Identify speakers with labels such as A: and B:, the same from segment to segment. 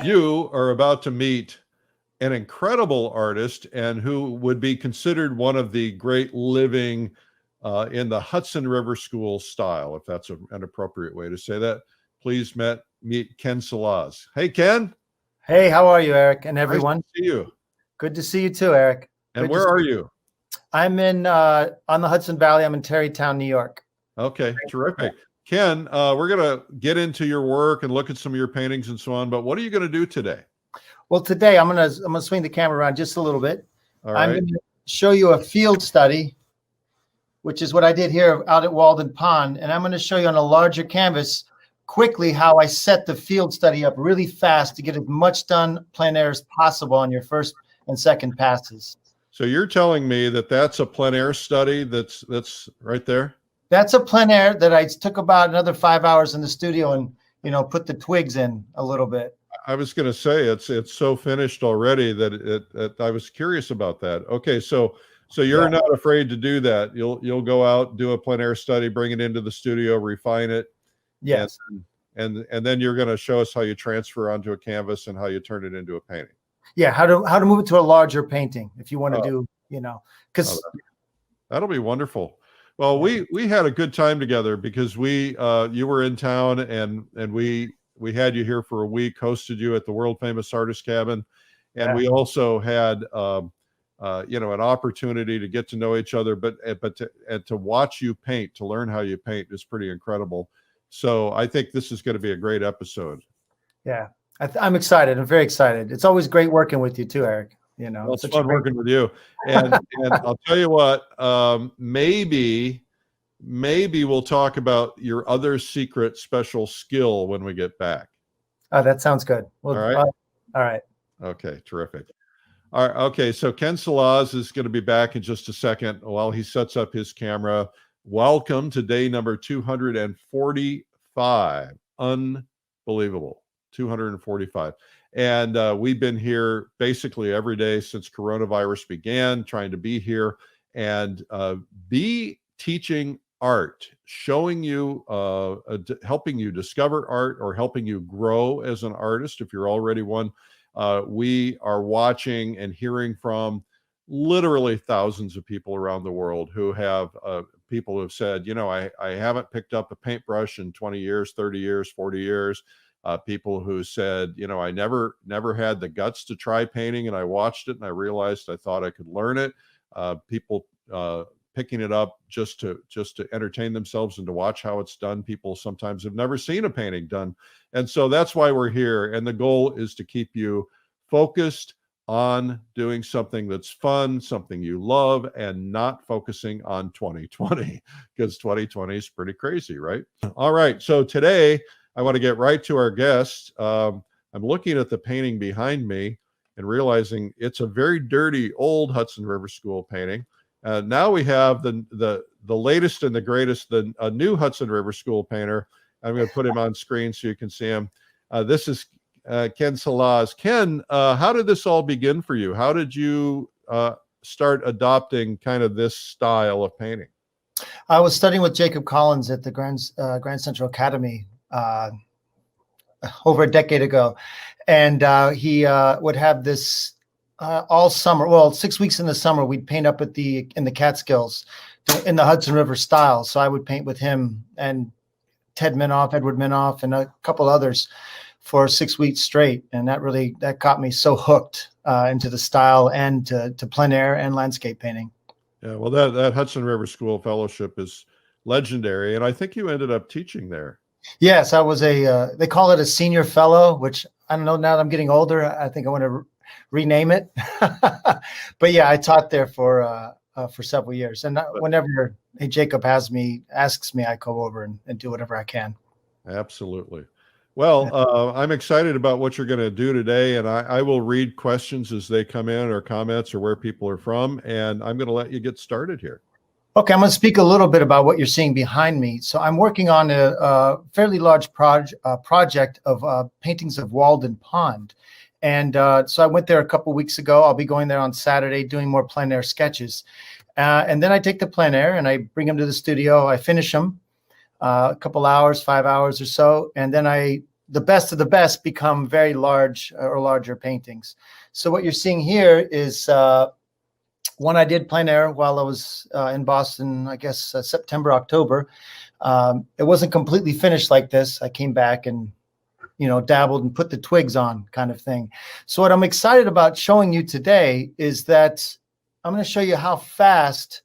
A: You are about to meet an incredible artist and who would be considered one of the great living in the Hudson River School style, if that's an appropriate way to say that. Please meet Ken Salaz. Hey, Ken.
B: Hey, how are you, Eric, and everyone?
A: Nice to see you.
B: Good to see you too, Eric.
A: And where are you?
B: I'm in on the Hudson Valley. I'm in Tarrytown, New York.
A: Okay, terrific. Ken, we're going to get into your work and look at some of your paintings and so on, but what are you going to do today?
B: Well, today I'm gonna swing the camera around just a little bit.
A: All right.
B: I'm going to show you a field study, which is what I did here out at Walden Pond, and I'm going to show you on a larger canvas quickly how I set the field study up really fast to get as much done plein air as possible on your first and second passes.
A: So you're telling me that that's a plein air study that's right there?
B: That's a plein air that I took about another 5 hours in the studio and, put the twigs in a little bit.
A: I was going to say it's so finished already that I was curious about that. Okay, so you're not afraid to do that. You'll go out, do a plein air study, bring it into the studio, refine it.
B: Yes.
A: And then you're going to show us how you transfer onto a canvas and how you turn it into a painting.
B: Yeah, how to move it to a larger painting if you want to do, because
A: that'll be wonderful. Well, we had a good time together because you were in town and we had you here for a week, hosted you at the world famous artist cabin, and we also had an opportunity to get to know each other, but to watch you paint, to learn how you paint is pretty incredible. So I think this is going to be a great episode.
B: Yeah, I'm excited. I'm very excited. It's always great working with you too, Eric.
A: Well, it's fun working with you. And I'll tell you what, maybe we'll talk about your other secret special skill when we get back.
B: Oh, that sounds good. Well,
A: all right.
B: All right.
A: Okay, terrific. All right. Okay, so Ken Salaz is going to be back in just a second while he sets up his camera. Welcome to day number 245. Unbelievable. 245. And we've been here basically every day since coronavirus began, trying to be here and be teaching art, showing you, helping you discover art or helping you grow as an artist if you're already one. We are watching and hearing from literally thousands of people around the world who have people who have said, I haven't picked up a paintbrush in 20 years, 30 years, 40 years. People who said, I never had the guts to try painting, and I watched it and I realized I thought I could learn it. People picking it up just to entertain themselves and to watch how it's done. People sometimes have never seen a painting done. And so that's why we're here. And the goal is to keep you focused on doing something that's fun, something you love, and not focusing on 2020, because 2020 is pretty crazy, right? All right. So today, I want to get right to our guest. I'm looking at the painting behind me and realizing it's a very dirty old Hudson River School painting. Now we have the latest and the greatest, a new Hudson River School painter. I'm going to put him on screen so you can see him. This is Ken Salaz. Ken, how did this all begin for you? How did you start adopting kind of this style of painting?
B: I was studying with Jacob Collins at the Grand Central Academy over a decade ago, and he would have this all summer. Well, 6 weeks in the summer, we'd paint up in the Catskills in the Hudson River style. So I would paint with him and Ted Minoff, Edward Minoff, and a couple others for 6 weeks straight, and that got me so hooked into the style and to plein air and landscape painting.
A: Yeah, well, that Hudson River School Fellowship is legendary, and I think you ended up teaching there.
B: Yes, I was they call it a senior fellow, which I don't know, now that I'm getting older, I think I want to rename it. But yeah, I taught there for several years. And whenever Jacob asks me, I go over and do whatever I can.
A: Absolutely. Well, I'm excited about what you're going to do today. And I will read questions as they come in, or comments, or where people are from. And I'm going to let you get started here.
B: Okay, I'm going to speak a little bit about what you're seeing behind me. So I'm working on a fairly large project of paintings of Walden Pond. And so I went there a couple weeks ago. I'll be going there on Saturday doing more plein air sketches. And then I take the plein air and I bring them to the studio. I finish them a couple hours, 5 hours or so. And then I the best of the best become very large or larger paintings. So what you're seeing here is one I did plein air while I was in Boston, I guess September, October. It wasn't completely finished like this. I came back and, dabbled and put the twigs on kind of thing. So what I'm excited about showing you today is that I'm going to show you how fast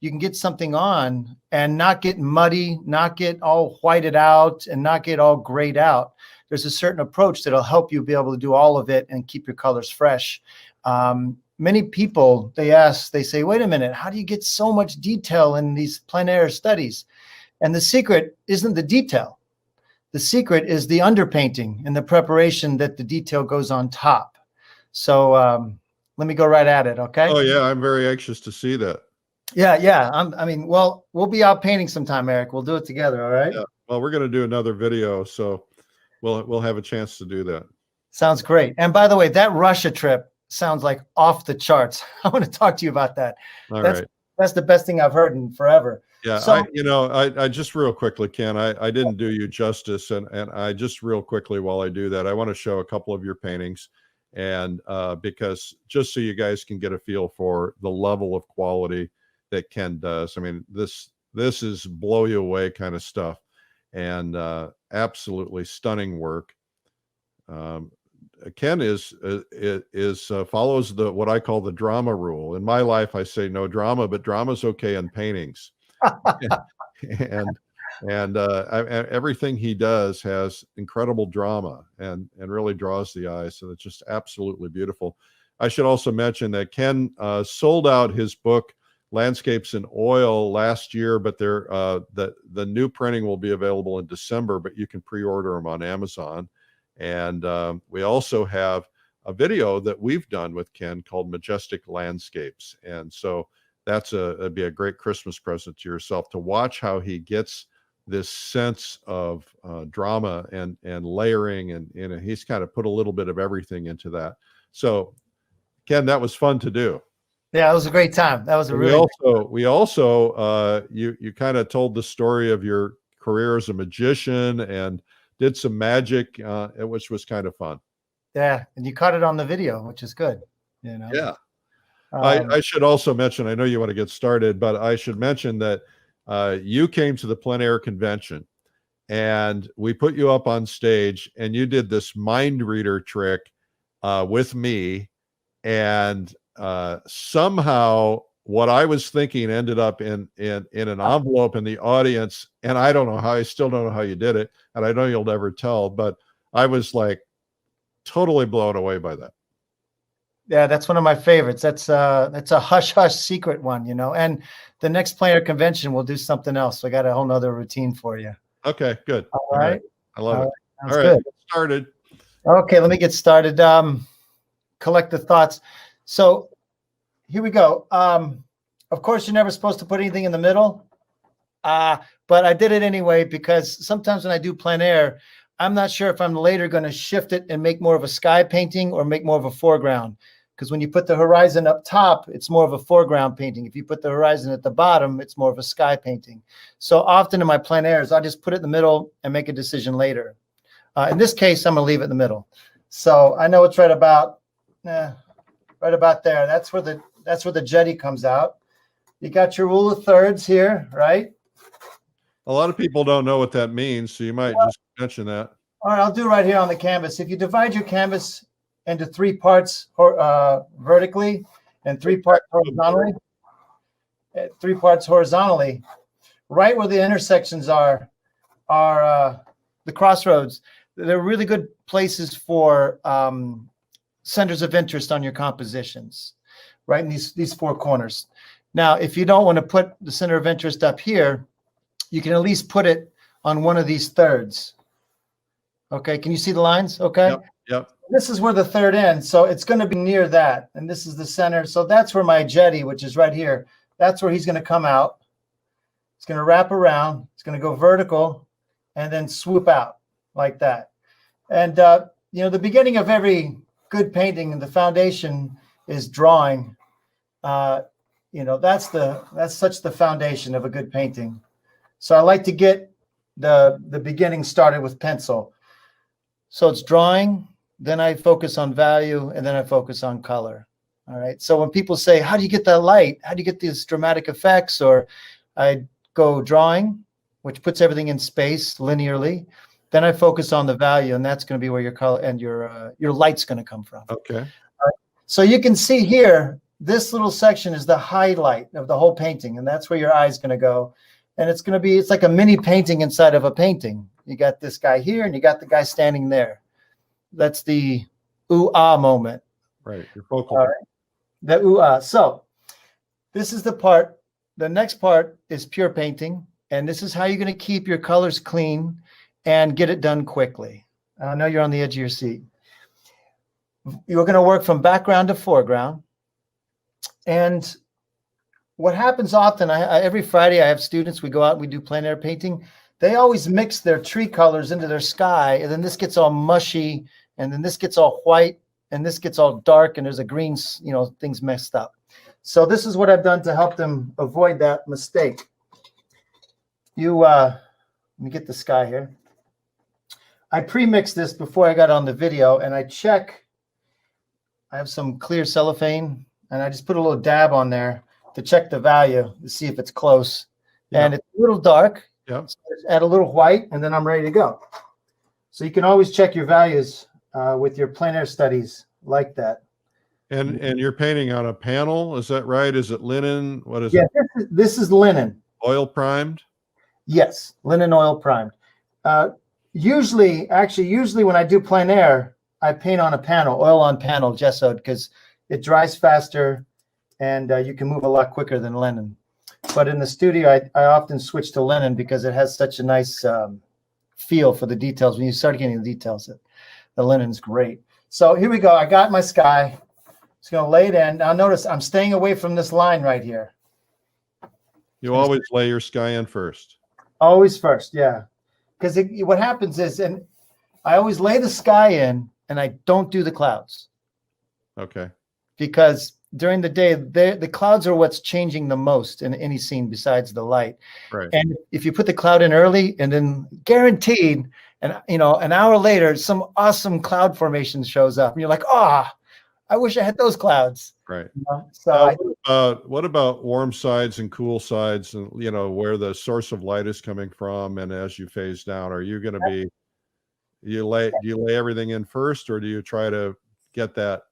B: you can get something on and not get muddy, not get all whited out, and not get all grayed out. There's a certain approach that'll help you be able to do all of it and keep your colors fresh. Many people, they say, wait a minute, how do you get so much detail in these plein air studies? And the secret isn't the detail. The secret is the underpainting and the preparation that the detail goes on top. So let me go right at it, okay?
A: Oh, yeah, I'm very anxious to see that.
B: Yeah. Well, we'll be out painting sometime, Eric. We'll do it together, all right?
A: Yeah. Well, we're going to do another video, so we'll have a chance to do that.
B: Sounds great. And by the way, that Russia trip sounds like off the charts. I want to talk to you about that.
A: All right.
B: That's the best thing I've heard in forever.
A: Yeah,
B: So,
A: I just real quickly, Ken, I didn't do you justice, and I just real quickly while I do that, I want to show a couple of your paintings, and because just so you guys can get a feel for the level of quality that Ken does. I mean, this is blow you away kind of stuff, and absolutely stunning work. Ken is follows what I call the drama rule. In my life, I say no drama, but drama's okay in paintings. and everything he does has incredible drama and really draws the eye. So it's just absolutely beautiful. I should also mention that Ken sold out his book Landscapes in Oil last year, but the new printing will be available in December, but you can pre-order them on Amazon. And we also have a video that we've done with Ken called Majestic Landscapes. And so that'd be a great Christmas present to yourself, to watch how he gets this sense of drama and layering, and he's kind of put a little bit of everything into that. So Ken, that was fun to do.
B: Yeah, it was a great time. That was a really.
A: We also you kind of told the story of your career as a magician and did some magic, which was kind of fun.
B: Yeah, and you caught it on the video, which is good.
A: Yeah. I should also mention, I know you want to get started, but I should mention that you came to the plein air convention and we put you up on stage and you did this mind reader trick with me, and somehow what I was thinking ended up in an envelope in the audience, and I don't know how. I still don't know how you did it, and I know you'll never tell, but I was like totally blown away by that.
B: Yeah, that's one of my favorites. That's a hush hush secret one, And the next plein air convention, we'll do something else. So I got a whole nother routine for you.
A: Okay, good.
B: All right.
A: I love it.
B: Sounds
A: All right,
B: good.
A: get started.
B: Okay, let me get started. Collect the thoughts. So here we go. Of course, you're never supposed to put anything in the middle, but I did it anyway because sometimes when I do plein air, I'm not sure if I'm later going to shift it and make more of a sky painting or make more of a foreground. Because when you put the horizon up top, it's more of a foreground painting. If you put the horizon at the bottom, it's more of a sky painting. So often in my plein airs, I just put it in the middle and make a decision later. In this case, I'm going to leave it in the middle. So I know it's right about there. That's where the jetty comes out. You got your rule of thirds here, right?
A: A lot of people don't know what that means, so you might just mention that.
B: All right, I'll do right here on the canvas. If you divide your canvas into 3 parts vertically and 3 parts horizontally, right where the intersections are the crossroads. They're really good places for centers of interest on your compositions, right in these 4 corners. Now, if you don't want to put the center of interest up here, you can at least put it on one of these thirds. Okay, can you see the lines? Okay.
A: Yep.
B: This is where the third ends, so it's going to be near that, and this is the center. So that's where my jetty, which is right here, that's where he's going to come out. It's going to wrap around. It's going to go vertical and then swoop out like that. And the beginning of every good painting and the foundation is drawing. That's such the foundation of a good painting. So I like to get the beginning started with pencil. So it's drawing, then I focus on value, and then I focus on color. All right. So when people say, how do you get that light? How do you get these dramatic effects? Or I go drawing, which puts everything in space linearly. Then I focus on the value, and that's going to be where your color and your light's going to come from.
A: Okay.
B: So you can see here, this little section is the highlight of the whole painting, and that's where your eye is going to go. And it's going to be, it's like a mini painting inside of a painting. You got this guy here, and you got the guy standing there. That's the ooh-ah moment.
A: Right. Your focal.
B: All right. The ooh-ah. So this is the part. The next part is pure painting, and this is how you're going to keep your colors clean and get it done quickly. I know you're on the edge of your seat. You're going to work from background to foreground. And what happens often, every Friday I have students, we go out and we do plein air painting. They always mix their tree colors into their sky, and then this gets all mushy, and then this gets all white, and this gets all dark, and there's a green, things messed up. So this is what I've done to help them avoid that mistake. Let me get the sky here. I pre-mixed this before I got on the video, and I have some clear cellophane, and I just put a little dab on there to check the value to see if it's close. Yeah. And it's a little dark.
A: Yeah.
B: So add a little white, and then I'm ready to go. So you can always check your values with your plein air studies like that.
A: And you're painting on a panel, is that right? Is it linen? What is it?
B: Yeah, this is linen.
A: Oil primed?
B: Yes, linen oil primed. Usually when I do plein air, I paint on a panel, oil on panel, gessoed, because it dries faster and you can move a lot quicker than linen. But in the studio, I often switch to linen because it has such a nice feel for the details. When you start getting the details, the linen's great. So here we go. I got my sky. Just going to lay it in. Now notice I'm staying away from this line right here.
A: You always lay your sky in first.
B: Always first, yeah. Because what happens is, and I always lay the sky in, and I don't do the clouds.
A: Okay.
B: Because during the day, the clouds are what's changing the most in any scene besides the light.
A: Right.
B: And if you put the cloud in early, and then guaranteed, and an hour later, some awesome cloud formation shows up, and you're like, I wish I had those clouds.
A: Right.
B: So
A: what about warm sides and cool sides, and where the source of light is coming from, and as you phase down, are you going to be? Do you lay everything in first, or do you try to get that,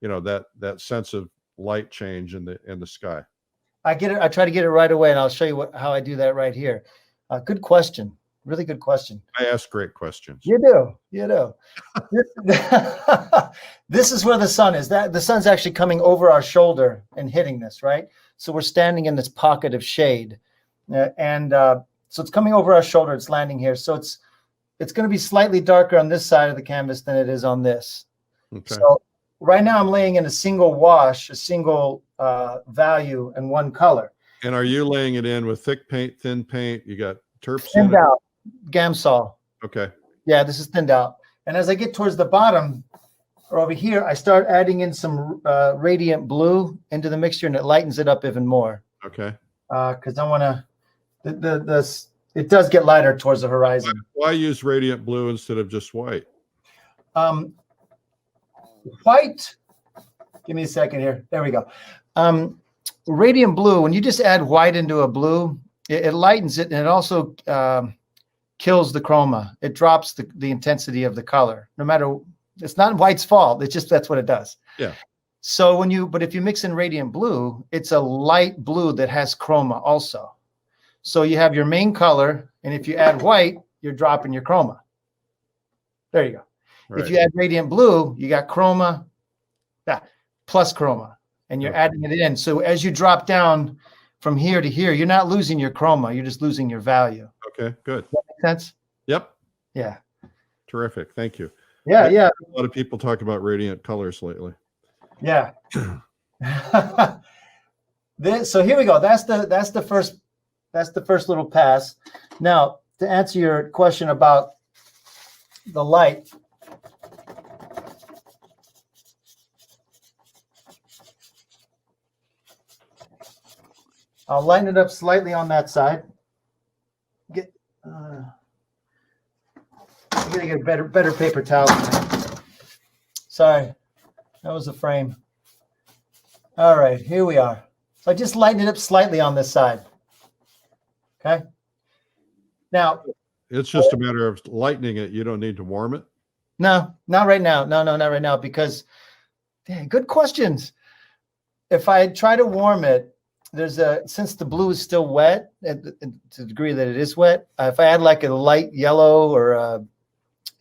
A: that sense of light change in the sky?
B: I get it. I try to get it right away, and I'll show you how I do that right here. Good question. Really good question.
A: I ask great questions.
B: You do. This is where the sun is. The sun's actually coming over our shoulder and hitting this, right? So we're standing in this pocket of shade, and so it's coming over our shoulder. It's landing here. So it's going to be slightly darker on this side of the canvas than it is on this.
A: Okay.
B: So right now I'm laying in a single wash, a single value, and one color.
A: And are you laying it in with thick paint, thin paint? You got terps
B: thinned
A: in it?
B: out, Gamsol.
A: Okay.
B: Yeah, this is thinned out. And as I get towards the bottom, or over here, I start adding in some radiant blue into the mixture, and it lightens it up even more.
A: Okay.
B: Because I want to, it does get lighter towards the horizon.
A: Why use radiant blue instead of just white?
B: White, give me a second here. There we go. Radiant blue, when you just add white into a blue, it lightens it, and it also kills the chroma. It drops the intensity of the color. No matter, it's not white's fault. It's just that's what it does.
A: Yeah.
B: So but if you mix in radiant blue, it's a light blue that has chroma also. So you have your main color, and if you add white, you're dropping your chroma. There you go. Right. If you add radiant blue, you got chroma, plus chroma, and you're adding it in. So as you drop down from here to here, you're not losing your chroma. You're just losing your value.
A: Okay, good.
B: Does that make sense?
A: Yep.
B: Yeah.
A: Terrific. Thank you.
B: Yeah.
A: A lot of people talk about radiant colors lately.
B: Yeah. So here we go. That's the first little pass. Now, to answer your question about the light, I'll lighten it up slightly on that side. I'm gonna get a better paper towel. Sorry, that was the frame. All right, here we are. So I just lighten it up slightly on this side. Okay. Now,
A: it's just a matter of lightening it. You don't need to warm it.
B: no, not right now. No, not right now, because good questions. If I try to warm it, since the blue is still wet, to the degree that it is wet, if I add like a light yellow or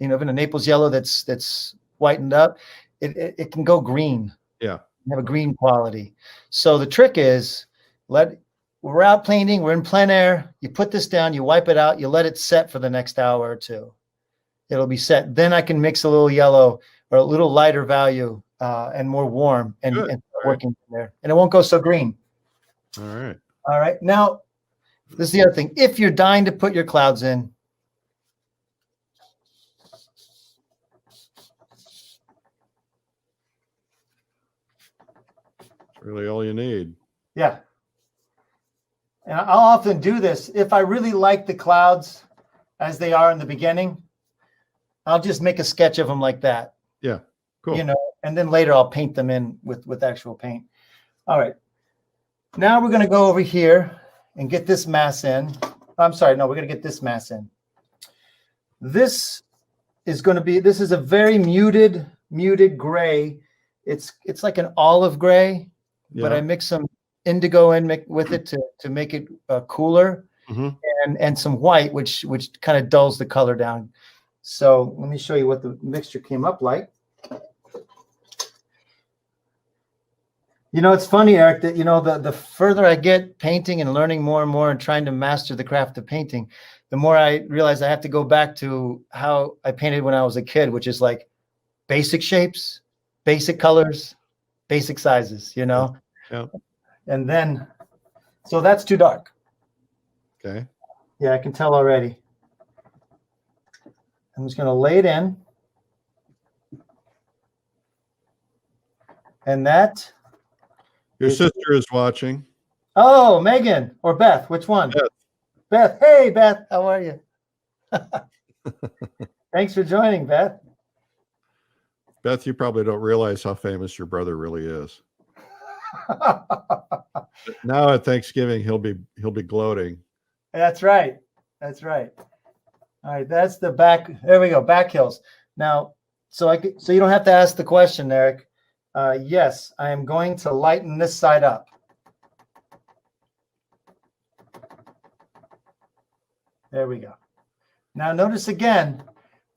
B: even a Naples yellow that's whitened up, it can go green.
A: Yeah.
B: Have a green quality. So the trick is we're out painting, we're in plein air, you put this down, you wipe it out, you let it set for the next hour or two. It'll be set. Then I can mix a little yellow or a little lighter value and more warm and working from there. And it won't go so green.
A: All right.
B: All right. Now, this is the other thing. If you're dying to put your clouds in,
A: Really all you need.
B: yeah. And I'll often do this. If I really like the clouds as they are in the beginning, I'll just make a sketch of them like that.
A: Yeah. Cool.
B: And then later I'll paint them in with actual paint. All right. Now we're going to go over here and get this mass in. I'm sorry. No, we're going to get this mass in. This is a very muted gray. It's like an olive gray.
A: Yeah.
B: But I mix some indigo in with it to make it cooler, and some white, which kind of dulls the color down. So let me show you what the mixture came up like. It's funny, Eric, that the further I get painting and learning more and more and trying to master the craft of painting, the more I realize I have to go back to how I painted when I was a kid, which is like basic shapes, basic colors, basic sizes, Yeah. And then, so that's too dark.
A: Okay.
B: Yeah, I can tell already. I'm just going to lay it in. And that.
A: Your sister is watching.
B: Oh, Megan or Beth, which one? Beth. Hey, Beth, how are you? Thanks for joining, Beth.
A: Beth, you probably don't realize how famous your brother really is. Now at Thanksgiving, he'll be gloating.
B: That's right. That's right. All right, that's the back. There we go. Back hills. Now, so you don't have to ask the question, Eric. Yes, I am going to lighten this side up. There we go. Now notice again,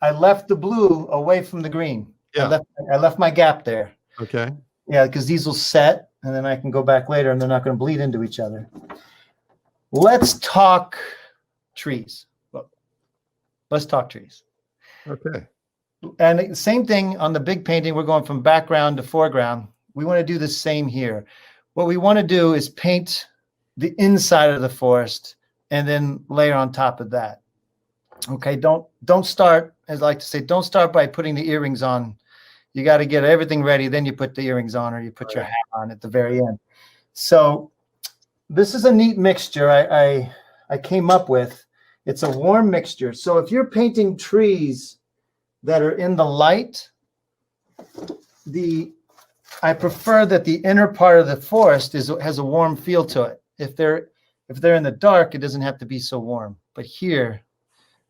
B: I left the blue away from the green.
A: Yeah.
B: I left my gap there.
A: Okay.
B: Yeah, because these will set, and then I can go back later, and they're not going to bleed into each other. Let's talk trees. Let's talk trees.
A: Okay.
B: And same thing on the big painting. We're going from background to foreground. We want to do the same here. What we want to do is paint the inside of the forest and then layer on top of that. Okay, don't start, as I like to say, don't start by putting the earrings on. You got to get everything ready, then you put the earrings on, or you put your hat on at the very end. So this is a neat mixture I came up with. It's a warm mixture. So if you're painting trees that are in the light, I prefer that the inner part of the forest has a warm feel to it. If they're in the dark, it doesn't have to be so warm. But here,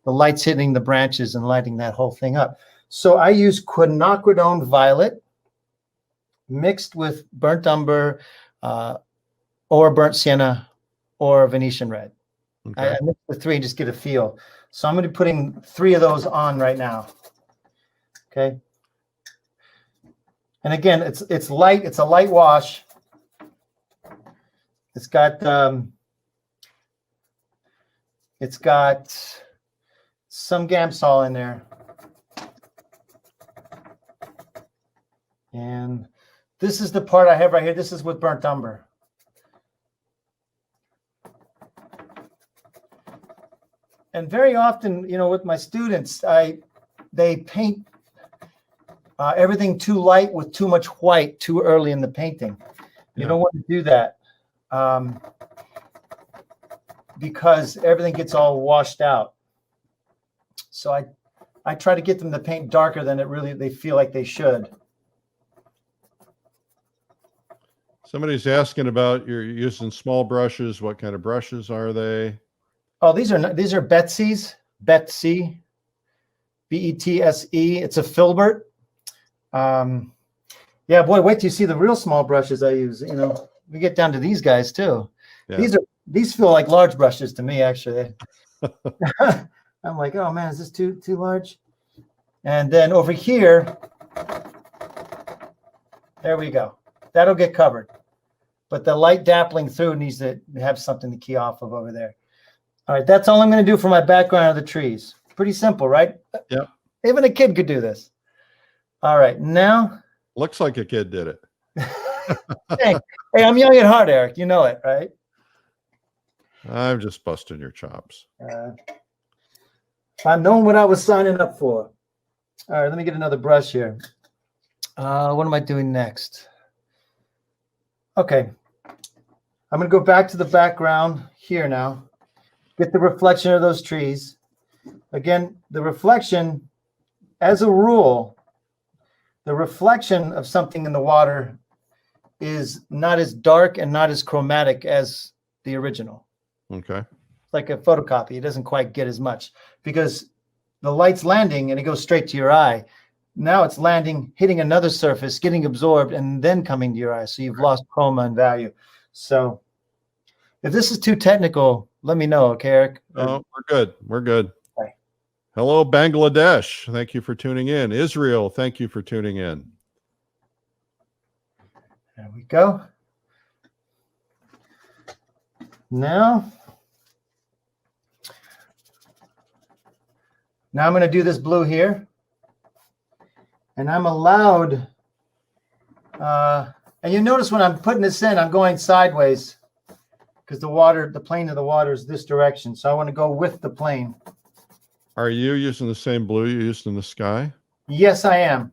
B: the light's hitting the branches and lighting that whole thing up. So I use quinacridone violet mixed with burnt umber or burnt sienna or Venetian red. Okay. I mix the three and just get a feel. So I'm going to be putting 3 of those on right now. Okay. And again, it's light. It's a light wash. It's got some Gamsol in there. And this is the part I have right here. This is with burnt umber. And very often, with my students, they paint everything too light with too much white too early in the painting. You don't want to do that because everything gets all washed out. So I try to get them to paint darker than they feel like they should.
A: Somebody's asking about you're using small brushes. What kind of brushes are they?
B: Oh, these are Betsy's. Betsy, Betse. It's a filbert. Yeah, boy, wait till you see the real small brushes I use. You know, we get down to these guys too.
A: Yeah.
B: These feel like large brushes to me, actually. I'm like, oh man, is this too large? And then over here, there we go. That'll get covered. But the light dappling through needs to have something to key off of over there. All right, that's all I'm going to do for my background of the trees. Pretty simple, right?
A: Yep.
B: Even a kid could do this. All right, now.
A: Looks like a kid did it.
B: hey, I'm young at heart, Eric. You know it, right?
A: I'm just busting your chops.
B: I'm knowing what I was signing up for. All right, let me get another brush here. What am I doing next? Okay. I'm going to go back to the background here now. Get the reflection of those trees. Again, the reflection, as a rule, the reflection of something in the water is not as dark and not as chromatic as the original.
A: Okay.
B: Like a photocopy, it doesn't quite get as much because the light's landing and it goes straight to your eye. Now it's landing, hitting another surface, getting absorbed, and then coming to your eye. So you've lost chroma and value. So if this is too technical, let me know, okay, Eric?
A: Oh, we're good. We're good.
B: Okay.
A: Hello, Bangladesh. Thank you for tuning in. Israel, thank you for tuning in.
B: There we go. Now I'm going to do this blue here. And I'm allowed, and you notice when I'm putting this in, I'm going sideways because the plane of the water is this direction. So I want to go with the plane.
A: Are you using the same blue you used in the sky?
B: Yes, I am.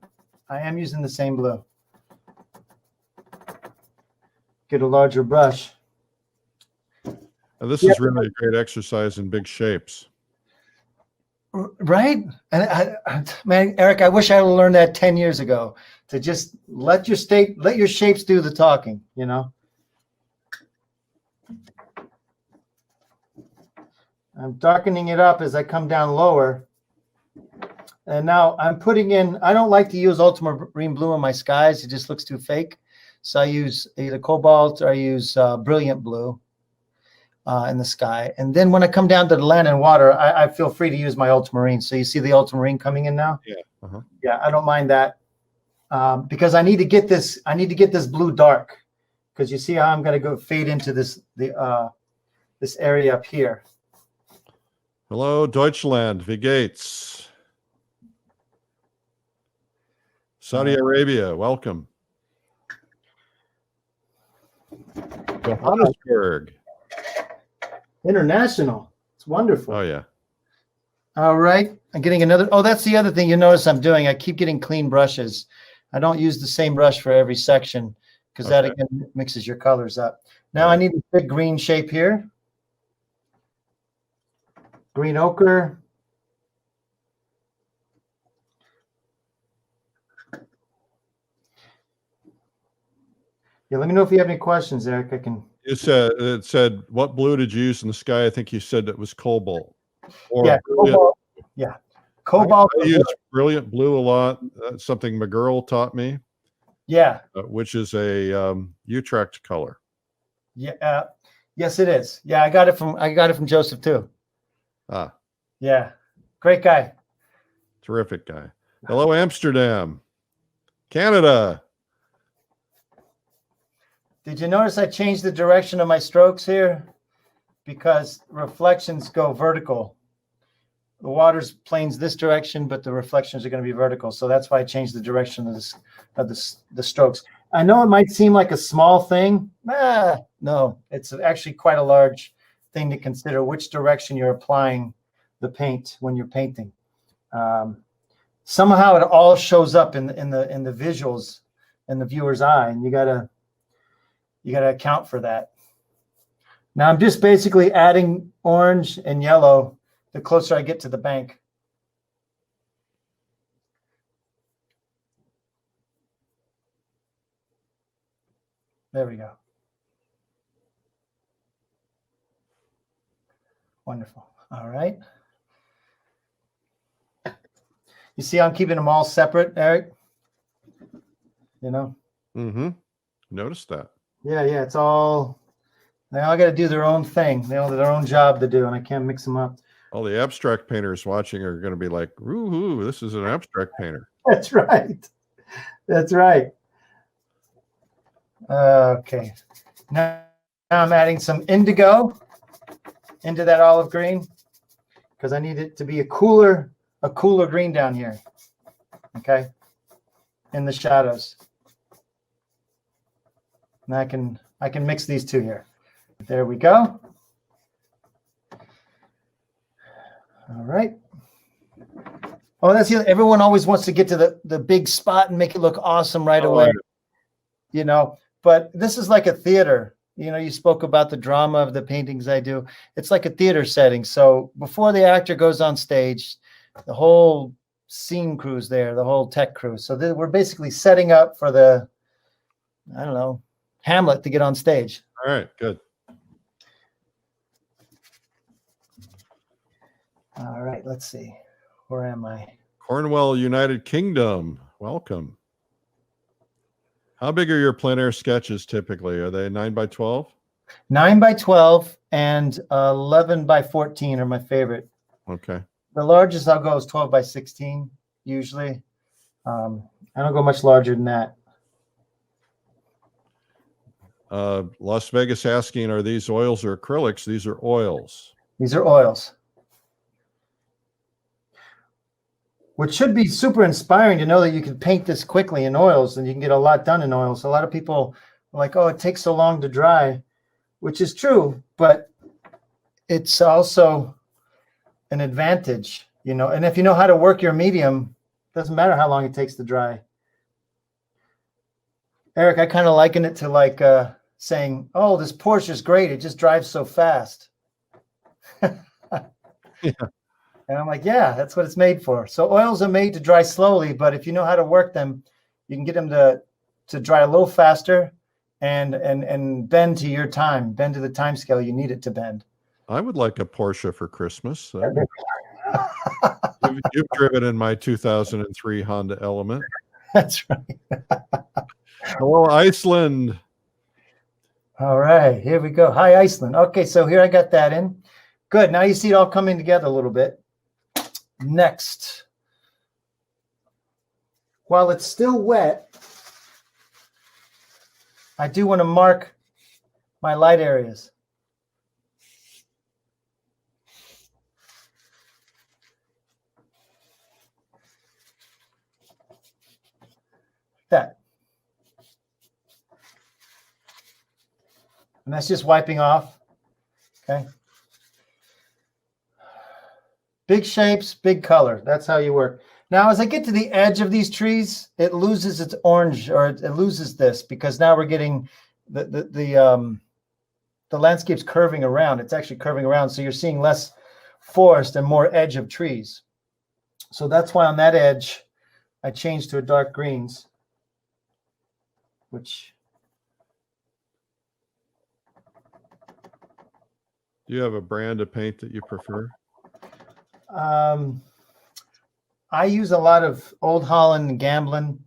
B: I am using the same blue. Get a larger brush.
A: Now, this is really a great exercise in big shapes.
B: Right? And man, Eric, I wish I had learned that 10 years ago to just let your shapes do the talking, you know? I'm darkening it up as I come down lower. And now I'm putting in, I don't like to use ultramarine blue in my skies. It just looks too fake. So I use either cobalt or I use brilliant blue. In the sky. And then when I come down to the land and water, I feel free to use my ultramarine. So you see the ultramarine coming in now?
A: Yeah. Uh-huh.
B: Yeah, I don't mind that because I need to get this blue dark because you see how I'm going to go fade into this area up here.
A: Hello, Deutschland, wie geht's? Saudi Arabia, welcome. Johannesburg.
B: International. It's wonderful.
A: Oh, yeah.
B: All right. I'm getting another. Oh, that's the other thing you notice I'm doing. I keep getting clean brushes. I don't use the same brush for every section because that again mixes your colors up. Now I need a big green shape here. Green ochre. Yeah, let me know if you have any questions, Eric. I can.
A: It said, what blue did you use in the sky? I think you said it was cobalt. Or
B: yeah, cobalt. Yeah, cobalt.
A: I use brilliant blue a lot. That's something McGurl taught me.
B: Yeah.
A: Which is a Utrecht color.
B: Yeah. Yes, it is. Yeah, I got it from Joseph too.
A: Ah.
B: Yeah. Great guy.
A: Terrific guy. Hello, Amsterdam, Canada.
C: Did you notice I changed the direction of my strokes here? Because reflections go vertical. The water's planes this direction, but the reflections are going to be vertical. So that's why I changed the direction of the strokes. I know it might seem like a small thing. No, it's actually quite a large thing to consider which direction you're applying the paint when you're painting. Somehow it all shows up in the visuals in the viewer's eye, and you gotta account for that. Now I'm just basically adding orange and yellow the closer I get to the bank. There we go. Wonderful. All right. You see, I'm keeping them all separate, Eric. You know?
A: Mm-hmm. Notice that.
C: Yeah, it's all, they all got to do their own thing. They all have their own job to do, and I can't mix them up.
A: All the abstract painters watching are going to be like, "Woohoo! This is an abstract painter."
C: That's right. That's right. Okay. Now I'm adding some indigo into that olive green because I need it to be a cooler green down here. Okay. In the shadows. And I can mix these two here. There we go. All right. Oh, that's the everyone always wants to get to the big spot and make it look awesome right away. You know, but this is like a theater. You know, you spoke about the drama of the paintings I do. It's like a theater setting. So before the actor goes on stage, the whole scene crew's there, the whole tech crew. So we're basically setting up for the, I don't know, Hamlet to get on stage.
A: All right, good.
C: All right, let's see. Where am I?
A: Cornwall, United Kingdom. Welcome. How big are your plein air sketches typically? Are they 9 by 12?
C: 9 by 12 and 11 by 14 are my favorite.
A: Okay.
C: The largest I'll go is 12 by 16 usually. I don't go much larger than that.
A: Las Vegas asking, are these oils or acrylics? These are oils.
C: These are oils. Which should be super inspiring to know that you can paint this quickly in oils and you can get a lot done in oils. A lot of people are like, oh, it takes so long to dry, which is true, but it's also an advantage, you know. And if you know how to work your medium, it doesn't matter how long it takes to dry. Eric, I kind of liken it to like saying, oh, this Porsche is great. It just drives so fast.
A: Yeah.
C: And I'm like, yeah, that's what it's made for. So oils are made to dry slowly, but if you know how to work them, you can get them to dry a little faster and bend to your time, bend to the time scale you need it to bend.
A: I would like a Porsche for Christmas. You've driven in my 2003 Honda Element.
C: That's right.
A: Hello, Iceland.
C: All right, here we go. Hi, Iceland. Okay, so here I got that in. Good. Now you see it all coming together a little bit. Next, while it's still wet, I do want to mark my light areas. That. And that's just wiping off. Okay. Big shapes, big color. That's how you work. Now, as I get to the edge of these trees, it loses its orange, or it loses this, because now we're getting the landscape's curving around. It's actually curving around, so you're seeing less forest and more edge of trees. So that's why on that edge, I changed to a dark greens, which.
A: Do you have a brand of paint that you prefer?
C: I use a lot of Old Holland and Gamblin.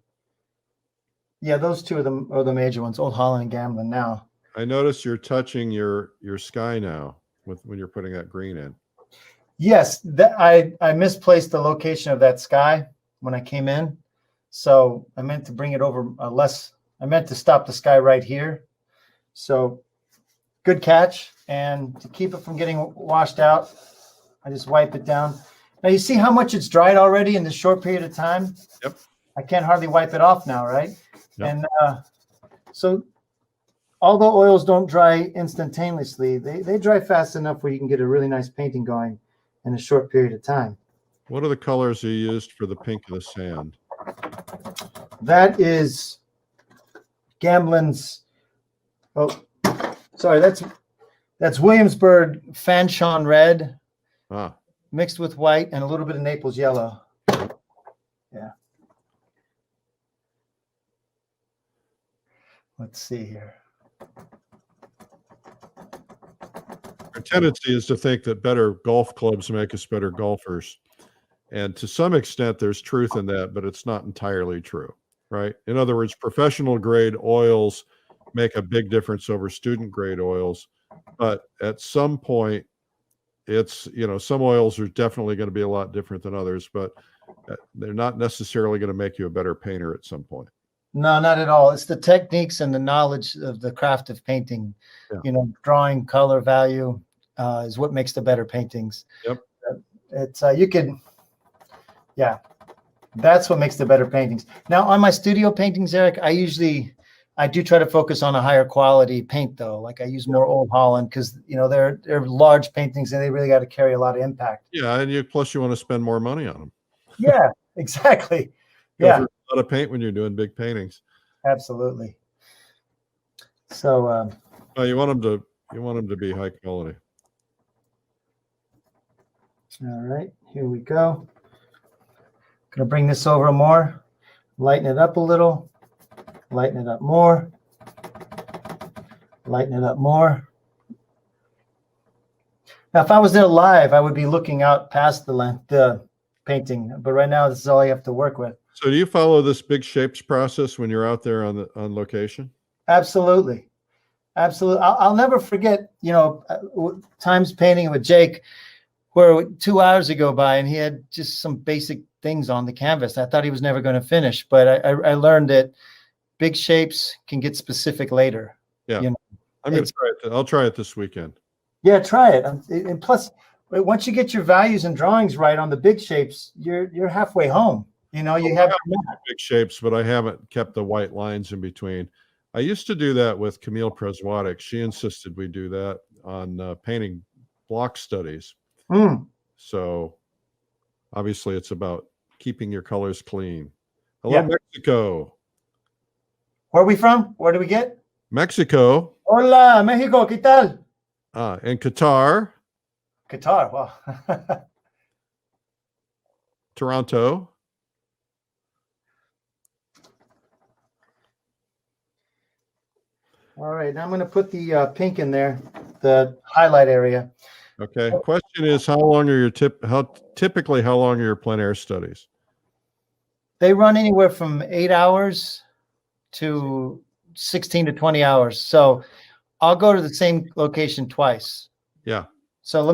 C: Yeah, those two are the major ones, Old Holland and Gamblin now.
A: I notice you're touching your sky now when you're putting that green in.
C: Yes, I misplaced the location of that sky when I came in. So I meant to bring it over I meant to stop the sky right here. So good catch. And to keep it from getting washed out, I just wipe it down. Now you see how much it's dried already in this short period of time?
A: Yep.
C: I can't hardly wipe it off now, right?
A: Yep.
C: And so although oils don't dry instantaneously, they dry fast enough where you can get a really nice painting going in a short period of time.
A: What are the colors you used for the pink of the sand?
C: That is Gamblin's, oh, sorry, that's Williamsburg Fanchon Red.
A: Ah.
C: Mixed with white and a little bit of Naples yellow. Yeah. Let's see here.
A: Our tendency is to think that better golf clubs make us better golfers. And to some extent, there's truth in that, but it's not entirely true, right? In other words, professional grade oils make a big difference over student grade oils. But at some point, it's, some oils are definitely going to be a lot different than others, but they're not necessarily going to make you a better painter at some point.
C: No, not at all. It's the techniques and the knowledge of the craft of painting.
A: Yeah.
C: Drawing, color, value is what makes the better paintings.
A: Yep.
C: It's yeah, that's what makes the better paintings. Now, on my studio paintings, Eric, I do try to focus on a higher quality paint, though. Like I use more Old Holland because they're large paintings and they really got to carry a lot of impact.
A: Yeah, and plus you want to spend more money on them.
C: Yeah, exactly.
A: Go
C: Yeah,
A: for a lot of paint when you're doing big paintings.
C: absolutely. So
A: You want them to be high quality.
C: all right, here we go. Gonna bring this over more, lighten it up a little, lighten it up more, lighten it up more. Now, if I was there live, I would be looking out past the painting, but right now this is all I have to work with.
A: So do you follow this big shapes process when you're out there on location?
C: Absolutely. Absolutely. I'll never forget, times painting with Jake where 2 hours go by and he had just some basic things on the canvas. I thought he was never going to finish, but I learned that big shapes can get specific later.
A: Yeah. I'm going to try it. I'll try it this weekend.
C: Yeah, try it. And plus, once you get your values and drawings right on the big shapes, you're halfway home. You have
A: big shapes, but I haven't kept the white lines in between. I used to do that with Camille Preswatic. She insisted we do that on painting block studies. So obviously it's about keeping your colors clean. Hello, Mexico.
C: Where are we from? Where do we get?
A: Mexico.
C: Hola, Mexico. ¿Qué tal?
A: And Qatar.
C: Qatar. Wow.
A: Toronto.
C: All right, now I'm going to put the pink in there, the highlight area.
A: Okay. Question is, how long are your plein air studies?
C: They run anywhere from 8 hours to 16 to 20 hours. So I'll go to the same location twice.
A: Yeah.
C: So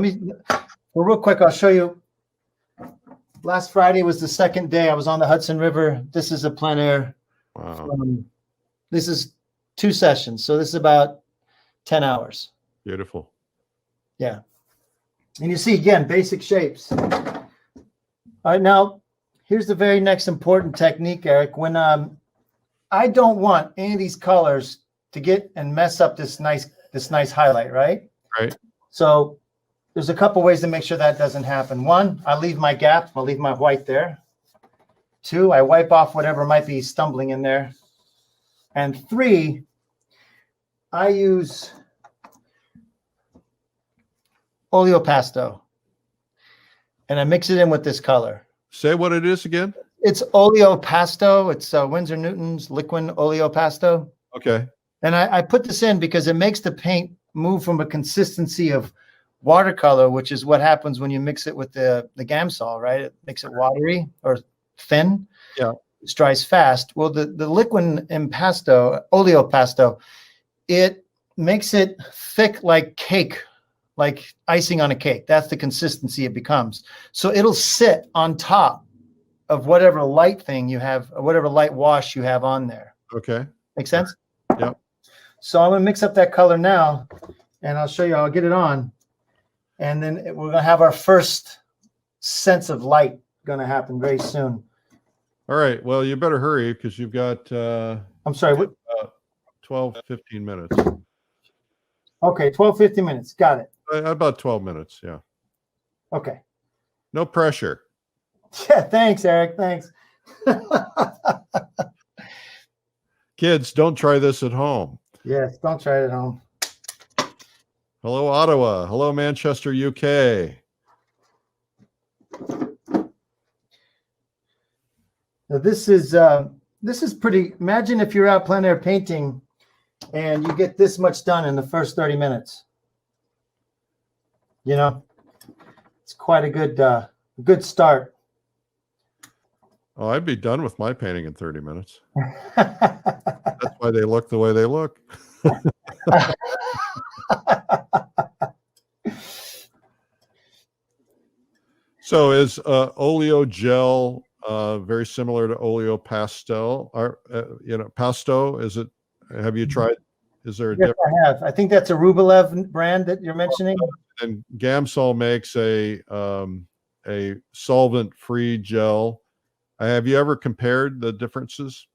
C: real quick, I'll show you. Last Friday was the second day. I was on the Hudson River. This is a plein air.
A: Wow.
C: This is 2 sessions. So this is about 10 hours.
A: Beautiful.
C: Yeah. And you see, again, basic shapes. All right, now, here's the very next important technique, Eric. When I don't want any of these colors to get and mess up this nice highlight, right?
A: Right.
C: So there's a couple ways to make sure that doesn't happen. 1, I leave my gap. I'll leave my white there. 2, I wipe off whatever might be stumbling in there. And 3, I use oleopasto, and I mix it in with this color.
A: Say what it is again.
C: It's oleopasto. It's Winsor Newton's liquid oleopasto.
A: Okay.
C: And I put this in because it makes the paint move from a consistency of watercolor, which is what happens when you mix it with the Gamsol, right? It makes it watery or thin.
A: Yeah.
C: It dries fast. Well, the liquid impasto, oleopasto, it makes it thick like cake, like icing on a cake. That's the consistency it becomes. So it'll sit on top of whatever light thing you have, or whatever light wash you have on there.
A: Okay.
C: Make sense?
A: Yep.
C: So I'm going to mix up that color now, and I'll show you. I'll get it on, and then we're going to have our first sense of light going to happen very soon.
A: All right. Well, you better hurry because you've got
C: I'm sorry. What?
A: 12, 15 minutes.
C: Okay, 12, 15 minutes. Got it.
A: About 12 minutes. Yeah.
C: Okay.
A: No pressure.
C: Yeah, thanks, Eric. Thanks.
A: Kids, don't try this at home.
C: Yes, don't try it at home.
A: Hello, Ottawa. Hello, Manchester, UK.
C: Now this is pretty. Imagine if you're out plein air painting, and you get this much done in the first 30 minutes. You know, it's quite a good start.
A: Oh, I'd be done with my painting in 30 minutes. That's why they look the way they look. So is oleo gel very similar to oleo pastel? Or pasto? Is it? Have you tried? Is there a
C: Yes,
A: difference?
C: I have. I think that's a Rublev brand that you're mentioning.
A: And Gamsol makes a solvent-free gel. Have you ever compared the differences?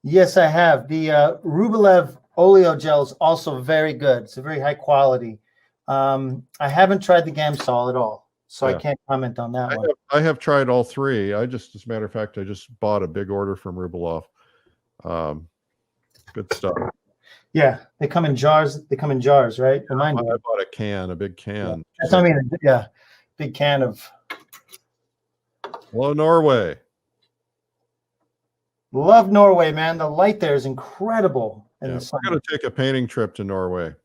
C: Yes, I have. The Rublev oleo gel is also very good. It's a very high quality. I haven't tried the Gamsol at all, so I can't comment on that one.
A: I have tried all three. As a matter of fact, I just bought a big order from Rublev. Good stuff.
C: Yeah, they come in jars. They come in jars, right?
A: I bought a big can.
C: Yeah. That's what I mean. Yeah, big can of.
A: Hello, Norway.
C: Love Norway, man. The light there is incredible.
A: We're going to take a painting trip to Norway.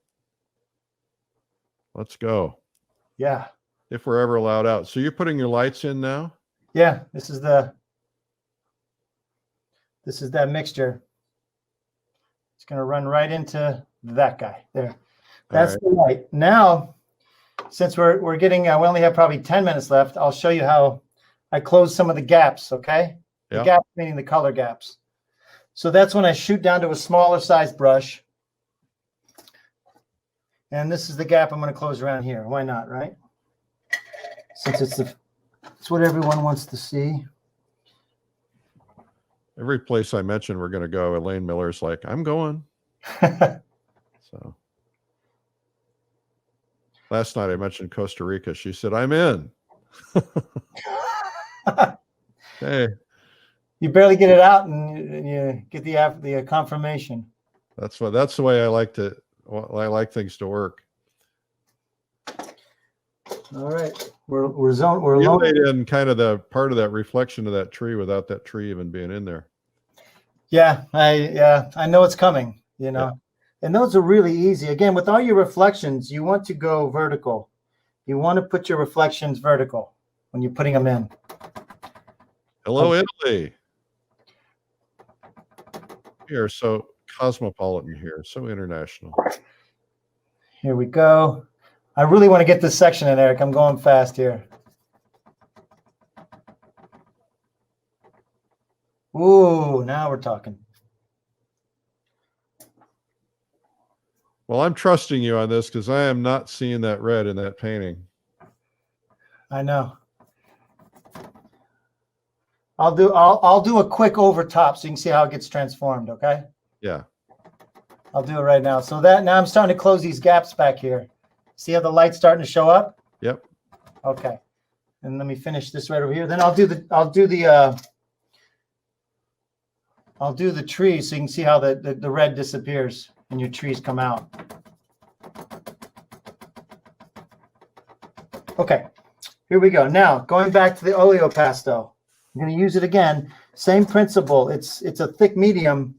A: Let's go.
C: Yeah.
A: If we're ever allowed out. So you're putting your lights in now?
C: Yeah. This is that mixture. It's going to run right into that guy there. That's the light. Now, since we're getting, we only have probably 10 minutes left. I'll show you how I close some of the gaps. Okay. The gaps meaning the color gaps. So that's when I shoot down to a smaller size brush. And this is the gap I'm going to close around here. Why not, right? Since it's what everyone wants to see.
A: Every place I mention we're going to go, Elaine Miller's like, I'm going. So last night I mentioned Costa Rica. She said, I'm in. Hey.
C: You barely get it out and you get the confirmation.
A: That's the way I like things to work.
C: All right. We're
A: You laid in kind of the part of that reflection of that tree without that tree even being in there.
C: Yeah, I know it's coming, you know. Yeah. And those are really easy. Again, with all your reflections, you want to go vertical. You want to put your reflections vertical when you're putting them in.
A: Hello, Italy. You're so cosmopolitan here, so international.
C: Here we go. I really want to get this section in, Eric. I'm going fast here. Ooh, now we're talking.
A: Well, I'm trusting you on this because I am not seeing that red in that painting.
C: I know. I'll do a quick over top so you can see how it gets transformed, okay?
A: Yeah.
C: I'll do it right now. So now I'm starting to close these gaps back here. See how the light's starting to show up?
A: Yep.
C: Okay. And let me finish this right over here. Then I'll do the tree so you can see how the red disappears and your trees come out. Okay. Here we go. Now, going back to the oleo pastel. I'm going to use it again. Same principle. It's a thick medium,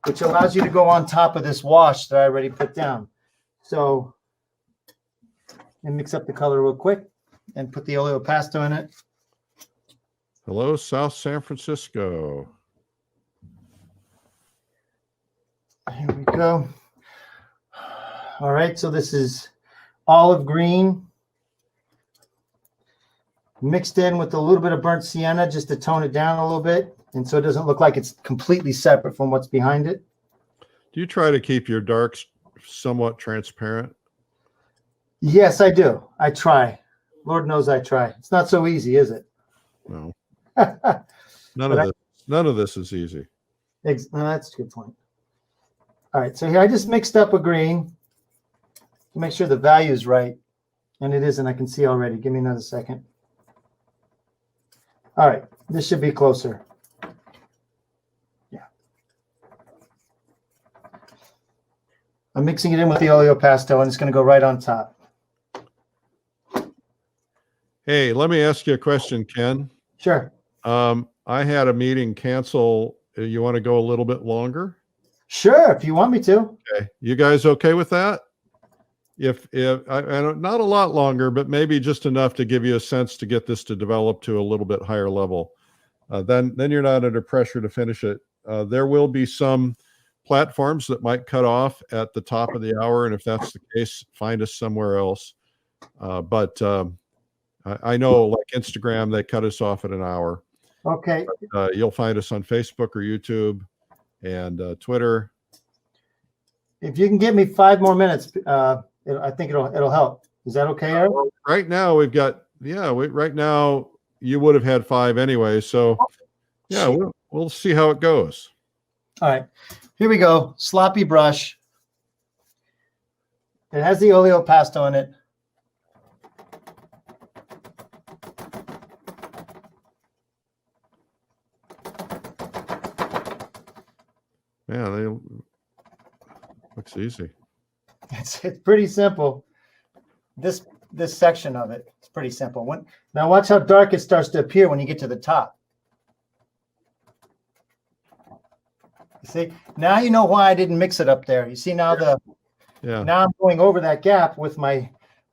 C: which allows you to go on top of this wash that I already put down. So, and mix up the color real quick and put the oleo pastel in it.
A: Hello, South San Francisco.
C: Here we go. All right, so this is olive green mixed in with a little bit of burnt sienna just to tone it down a little bit, and so it doesn't look like it's completely separate from what's behind it.
A: Do you try to keep your darks somewhat transparent?
C: Yes, I do. I try. Lord knows I try. It's not so easy, is it?
A: No. None of this is easy.
C: No, that's a good point. All right, so here I just mixed up a green to make sure the value is right, and it is, and I can see already. Give me another second. All right, this should be closer. Yeah. I'm mixing it in with the oleo pastel, and it's going to go right on top.
A: Hey, let me ask you a question, Ken.
C: Sure.
A: I had a meeting cancel. You want to go a little bit longer?
C: Sure, if you want me to.
A: Okay. You guys okay with that? If I don't, not a lot longer, but maybe just enough to give you a sense to get this to develop to a little bit higher level. Then you're not under pressure to finish it. There will be some platforms that might cut off at the top of the hour, and if that's the case, find us somewhere else. But I know, like Instagram, they cut us off at an hour.
C: Okay.
A: You'll find us on Facebook or YouTube and Twitter.
C: If you can give me 5 more minutes, I think it'll help. Is that okay, Eric?
A: Right now we've got, right now you would have had 5 anyway. So yeah, we'll see how it goes.
C: All right, here we go. Sloppy brush. It has the oleopasto in it.
A: Yeah, they looks easy.
C: It's pretty simple. This section of it, it's pretty simple. Now watch how dark it starts to appear when you get to the top. You see, now you know why I didn't mix it up there. You see now now I'm going over that gap with my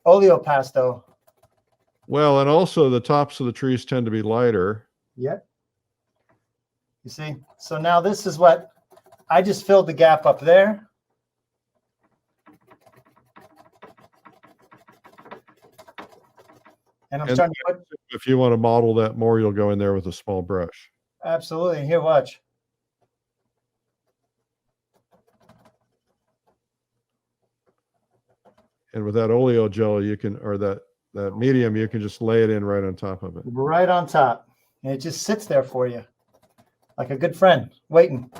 C: oleopasto.
A: Well, and also the tops of the trees tend to be lighter.
C: Yep. You see, so now this is what I just filled the gap up there. And I'm starting to put,
A: if you want to model that more, you'll go in there with a small brush.
C: absolutely. Here, watch.
A: And with that oleo gel, you can, or that medium, you can just lay it in right on top of it.
C: Right on top. And it just sits there for you like a good friend waiting.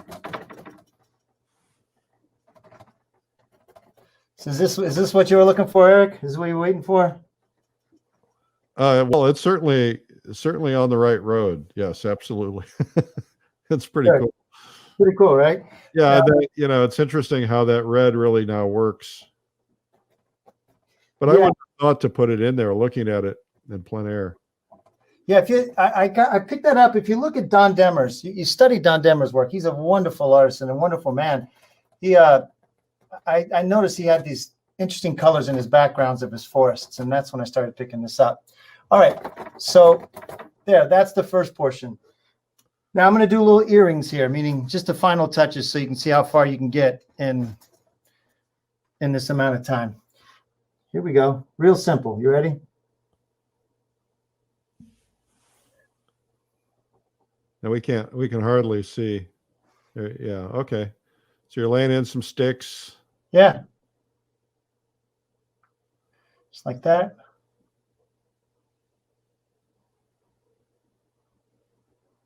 C: So is this what you were looking for, Eric? Is this what you were waiting for?
A: Well, it's certainly on the right road. Yes, absolutely. It's pretty cool.
C: Pretty cool, right?
A: Yeah, it's interesting how that red really now works. But I wouldn't have thought to put it in there looking at it in plein air.
C: Yeah, I picked that up. If you look at Don Demers, you study Don Demers' work. He's a wonderful artist and a wonderful man. I noticed he had these interesting colors in his backgrounds of his forests, and that's when I started picking this up. All right, so that's the first portion. Now I'm going to do little earrings here, meaning just the final touches so you can see how far you can get in this amount of time. Here we go. Real simple. You ready?
A: Now we can hardly see. Yeah, okay. So you're laying in some sticks.
C: Yeah. Just like that.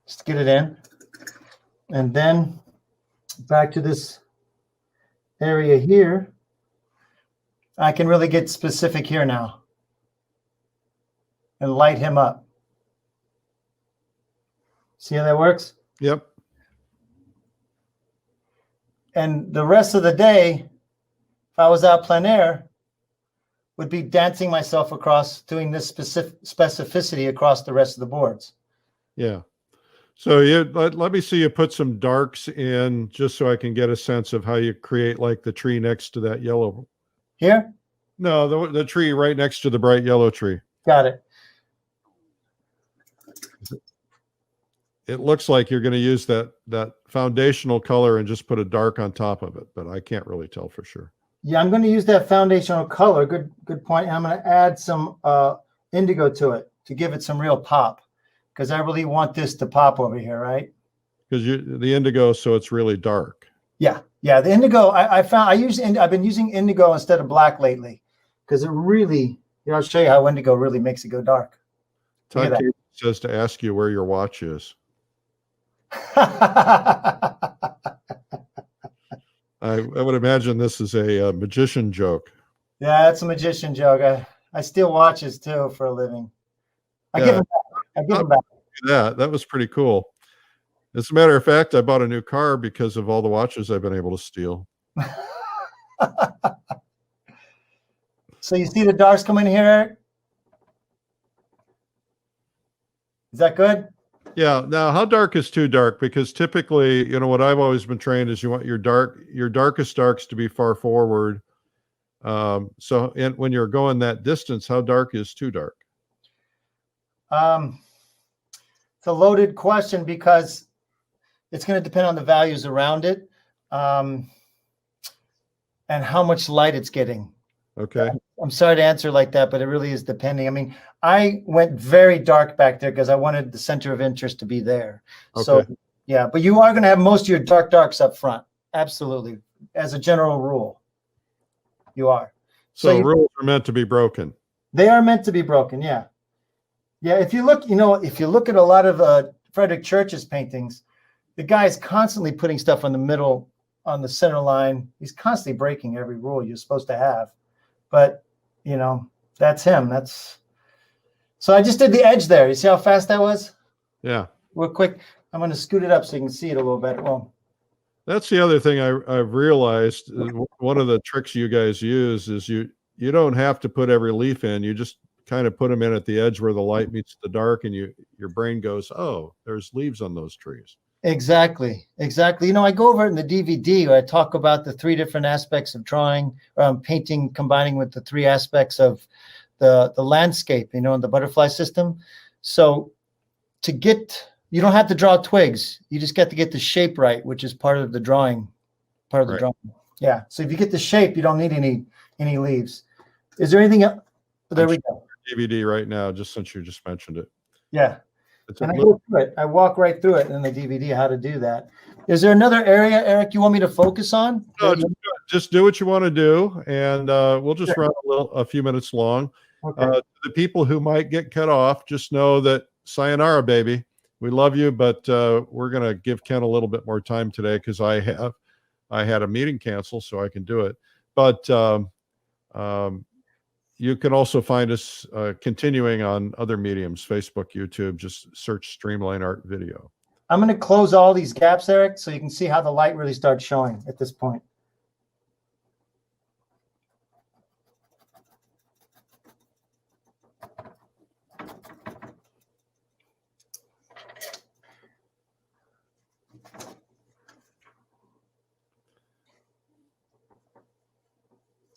C: Just get it in. And then back to this area here. I can really get specific here now and light him up. See how that works?
A: Yep.
C: And the rest of the day, if I was out plein air, would be dancing myself across, doing this specificity across the rest of the boards.
A: Yeah. So let me see you put some darks in just so I can get a sense of how you create like the tree next to that yellow.
C: Here?
A: No, the tree right next to the bright yellow tree.
C: Got it.
A: It looks like you're going to use that foundational color and just put a dark on top of it, but I can't really tell for sure.
C: Yeah, I'm going to use that foundational color. Good point. And I'm going to add some indigo to it to give it some real pop, because I really want this to pop over here, right?
A: Because the indigo, so it's really dark.
C: Yeah, the indigo. I've been using indigo instead of black lately, because it really. I'll show you how indigo really makes it go dark.
A: Todd says to ask you where your watch is. I would imagine this is a magician joke.
C: Yeah, that's a magician joke. I steal watches too for a living. I give them back.
A: That was pretty cool. As a matter of fact, I bought a new car because of all the watches I've been able to steal.
C: So you see the darks coming here, Eric? Is that good?
A: Yeah. Now, how dark is too dark? Because typically, what I've always been trained is you want your darkest darks to be far forward. When you're going that distance, how dark is too dark?
C: It's a loaded question because it's going to depend on the values around it, and how much light it's getting.
A: Okay.
C: I'm sorry to answer like that, but it really is depending. I mean, I went very dark back there because I wanted the center of interest to be there.
A: Okay.
C: So yeah, but you are going to have most of your darks up front. Absolutely. As a general rule, you are.
A: So rules are meant to be broken.
C: They are meant to be broken. Yeah. Yeah. If you look at a lot of Frederick Church's paintings, the guy is constantly putting stuff on the middle, on the center line. He's constantly breaking every rule you're supposed to have. But, that's him. So I just did the edge there. You see how fast that was?
A: Yeah.
C: Real quick. I'm going to scoot it up so you can see it a little better. Well,
A: that's the other thing I've realized. One of the tricks you guys use is you don't have to put every leaf in. You just kind of put them in at the edge where the light meets the dark, and your brain goes, oh, there's leaves on those trees.
C: Exactly. I go over it in the DVD where I talk about the 3 different aspects of drawing, painting, combining with the 3 aspects of the landscape, and the butterfly system. So you don't have to draw twigs. You just got to get the shape right, which is part of the drawing. Drawing. Yeah. So if you get the shape, you don't need any leaves. Is there anything else? There we go.
A: DVD right now, just since you just mentioned it.
C: Yeah. And I go through it. I walk right through it in the DVD, how to do that. Is there another area, Eric, you want me to focus on?
A: No, just do what you want to do, and we'll just run a few minutes long.
C: Okay.
A: The people who might get cut off, just know that sayonara, baby. We love you, but we're going to give Ken a little bit more time today because I had a meeting cancel, so I can do it. But you can also find us continuing on other mediums, Facebook, YouTube. Just search Streamline Art Video.
C: I'm going to close all these gaps, Eric, so you can see how the light really starts showing at this point.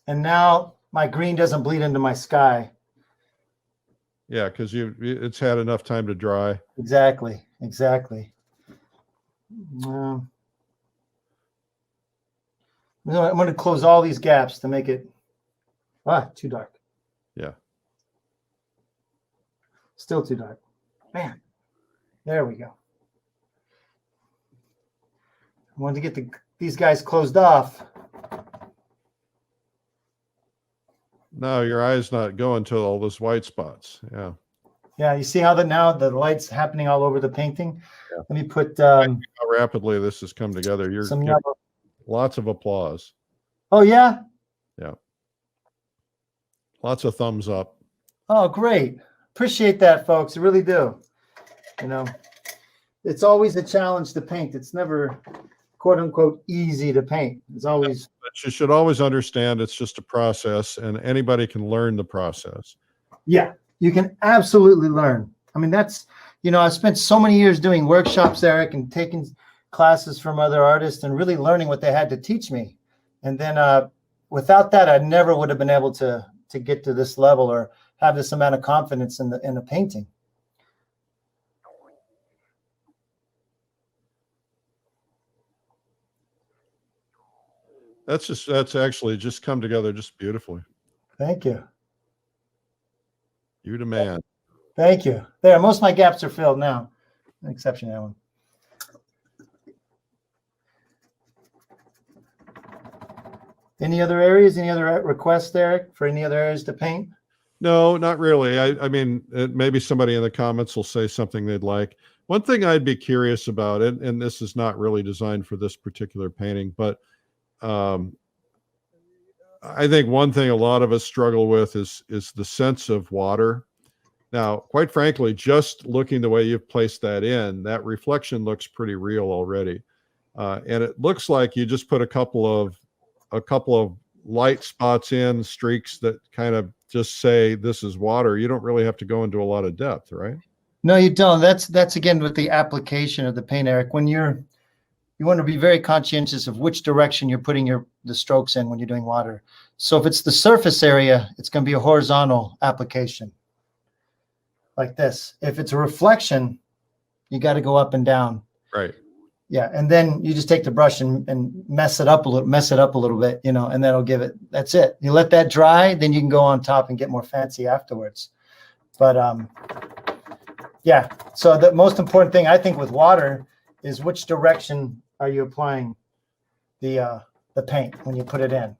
C: And now my green doesn't bleed into my sky.
A: Yeah, because it's had enough time to dry.
C: Exactly. I'm going to close all these gaps to make it too dark.
A: Yeah.
C: Still too dark. Man, there we go. I wanted to get these guys closed off.
A: No, your eye's not going to all those white spots. Yeah.
C: Yeah, you see how now the light's happening all over the painting? Yeah. Let me put
A: how rapidly this has come together. You're lots of applause.
C: Oh yeah?
A: Yeah. Lots of thumbs up.
C: Oh, great. Appreciate that, folks. I really do. It's always a challenge to paint. It's never quote unquote easy to paint. It's always,
A: but you should always understand it's just a process, and anybody can learn the process.
C: Yeah, you can absolutely learn. I mean, that's, I spent so many years doing workshops, Eric, and taking classes from other artists and really learning what they had to teach me. And then without that, I never would have been able to get to this level or have this amount of confidence in the painting.
A: That's actually just come together just beautifully.
C: Thank you.
A: You demand.
C: Thank you. There, most of my gaps are filled now. An exception to that one. Any other areas? Any other requests, Eric, for any other areas to paint?
A: No, not really. I mean, maybe somebody in the comments will say something they'd like. One thing I'd be curious about, and this is not really designed for this particular painting, but I think one thing a lot of us struggle with is the sense of water. Now, quite frankly, just looking the way you've placed that in, that reflection looks pretty real already. And it looks like you just put a couple of light spots in, streaks that kind of just say this is water. You don't really have to go into a lot of depth, right?
B: No, you don't. That's again with the application of the paint, Eric. When you want to be very conscientious of which direction you're putting the strokes in when you're doing water. So if it's the surface area, it's going to be a horizontal application like this. If it's a reflection, you got to go up and down.
A: Right.
B: Yeah, and then you just take the brush and mess it up a little bit, you know, and that'll give it. That's it. You let that dry, then you can go on top and get more fancy afterwards. But yeah. So the most important thing I think with water is which direction are you applying the paint when you put it in.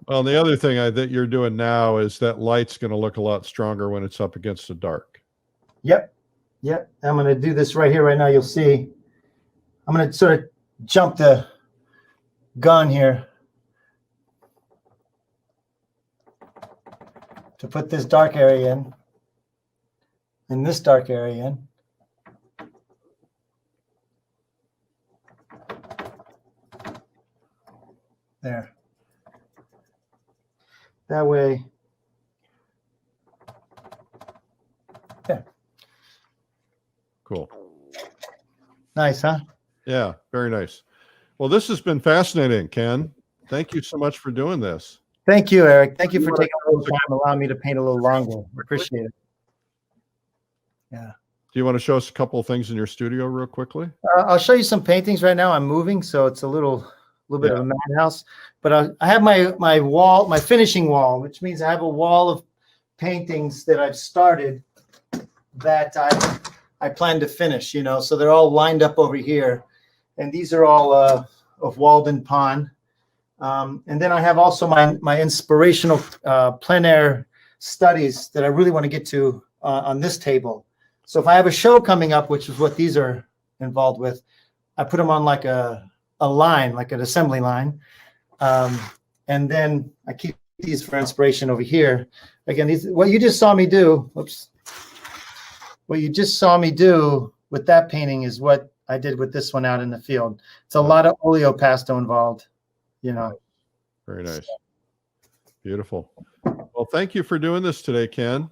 A: Well, the other thing that you're doing now is that light's going to look a lot stronger when it's up against the dark.
B: Yep. Yep. I'm going to do this right here, right now. You'll see. I'm going to sort of jump the gun here to put this dark area in and this dark area in. There. That way. Yeah.
A: Cool.
B: Nice, huh?
A: Yeah, very nice. Well, this has been fascinating, Ken. Thank you so much for doing this.
B: Thank you, Eric. Thank you for taking a little time, allowing me to paint a little longer. Appreciate it. Yeah.
A: Do you want to show us a couple of things in your studio real quickly?
B: I'll show you some paintings right now. I'm moving, so it's a little bit of a madhouse. But I have my wall, my finishing wall, which means I have a wall of paintings that I've started that I plan to finish. You know, so they're all lined up over here, and these are all of Walden Pond. And then I have also my inspirational plein air studies that I really want to get to on this table. So if I have a show coming up, which is what these are involved with, I put them on like a line, like an assembly line. And then I keep these for inspiration over here. Again, what you just saw me do, whoops. What you just saw me do with that painting is what I did with this one out in the field. It's a lot of oleopasto involved, you know.
A: Very nice. Beautiful. Well, thank you for doing this today, Ken.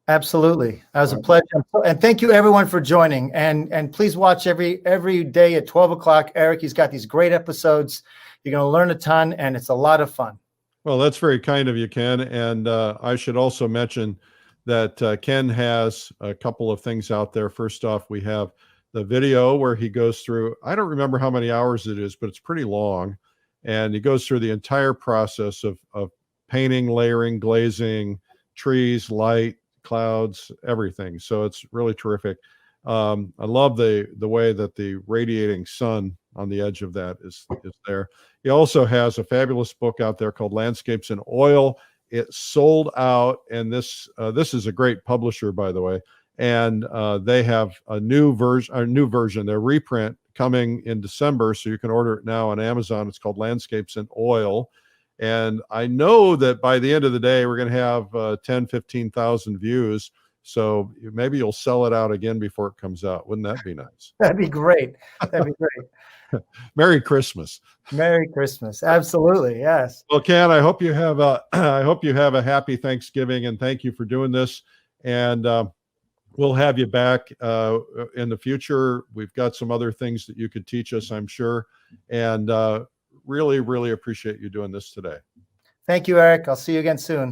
B: Absolutely. That was a pleasure. And thank you everyone for joining. And please watch every day at 12 o'clock. Eric, he's got these great episodes. You're going to learn a ton, and it's a lot of fun.
A: Well, that's very kind of you, Ken. And I should also mention that Ken has a couple of things out there. First off, we have the video where he goes through, I don't remember how many hours it is, but it's pretty long. And he goes through the entire process of painting, layering, glazing, trees, light, clouds, everything. So it's really terrific. I love the way that the radiating sun on the edge of that is there. He also has a fabulous book out there called Landscapes in Oil. It sold out, and this is a great publisher, by the way. And they have a new version, their reprint coming in December, so you can order it now on Amazon. It's called Landscapes in Oil. And I know that by the end of the day, we're going to have 10, 15,000 views. So maybe you'll sell it out again before it comes out. Wouldn't that be nice?
B: That'd be great. That'd be great.
A: Merry Christmas.
B: Merry Christmas. Absolutely. Yes.
A: Well, Ken, I hope you have a happy Thanksgiving, and thank you for doing this. And we'll have you back in the future. We've got some other things that you could teach us, I'm sure. And really, really appreciate you doing this today.
B: Thank you, Eric. I'll see you again soon.